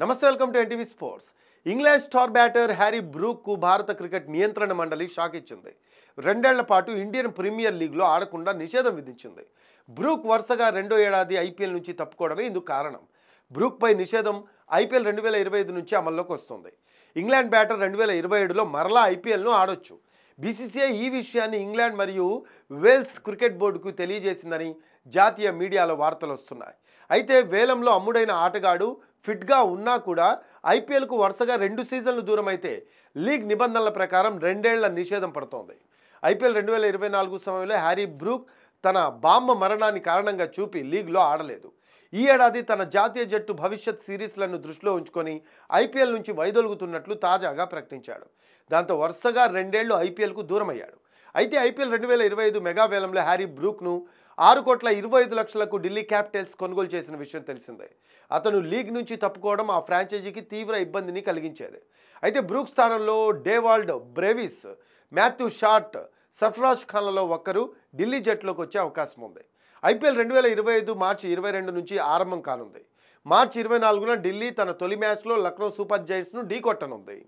నమస్తే, welcome to NTV sports. England star batter Harry బ్రూక్కు భారత క్రికెట్ నియంత్రణ మండలి షాక్ ఇచ్చింది. 2 ఏళ్ల పాటు ఇండియన్ ప్రీమియర్ లీగ్లో ఆడకుండా నిషేధం విధించింది. బ్రూక్ వరుసగా రెండో ఏడాది ఐపీఎల్ నుంచి తప్పుకోవడమే ఇందుకు కారణం. బ్రూక్పై నిషేధం ఐపీఎల్ 2025 నుంచి అమల్లోకి వస్తుంది. ఇంగ్లాండ్ బ్యాటర్ 2027లో మరలా ఐపీఎల్ను ఆడొచ్చు. బీసీసీఐ ఈ విషయాన్ని ఇంగ్లాండ్ మరియు వేల్స్ క్రికెట్ బోర్డుకు తెలియజేసిందని జాతీయ మీడియాలో వార్తలు వస్తున్నాయి. అయితే వేలంలో అమ్ముడైన ఆటగాడు ఫిట్గా ఉన్నా కూడా ఐపీఎల్కు వరుసగా 2 సీజన్లు దూరం అయితే లీగ్ నిబంధనల ప్రకారం 2 ఏళ్ల నిషేధం పడుతోంది. ఐపీఎల్ 2024 సమయంలో హ్యారీ బ్రూక్ తన బామ్మ మరణాన్ని కారణంగా చూపి లీగ్లో ఆడలేదు. ఈ ఏడాది తన జాతీయ జట్టు భవిష్యత్ సిరీస్లను దృష్టిలో ఉంచుకొని ఐపీఎల్ నుంచి వైదొలుగుతున్నట్లు తాజాగా ప్రకటించాడు. దాంతో వరుసగా 2 ఏళ్లు ఐపీఎల్కు దూరమయ్యాడు. అయితే ఐపీఎల్ 2025 మెగా వేలంలో హ్యారీ బ్రూక్ను 6,25,00,000కు ఢిల్లీ క్యాపిటల్స్ కొనుగోలు చేసిన విషయం తెలిసిందే. అతను లీగ్ నుంచి తప్పుకోవడం ఆ ఫ్రాంచైజీకి తీవ్ర ఇబ్బందిని కలిగించేది. అయితే బ్రూక్ స్థానంలో Dewald Brevis, Matthew Short, Sarfaraz ఖాన్లలో ఒక్కరు ఢిల్లీ జట్టులోకి వచ్చే అవకాశం ఉంది. ఐపీఎల్ 2025 మార్చి 22 నుంచి ఆరంభం కానుంది. మార్చి 24న ఢిల్లీ తన తొలి మ్యాచ్లో లక్నో సూపర్ జైంట్స్ను ఢీకొట్టనుంది.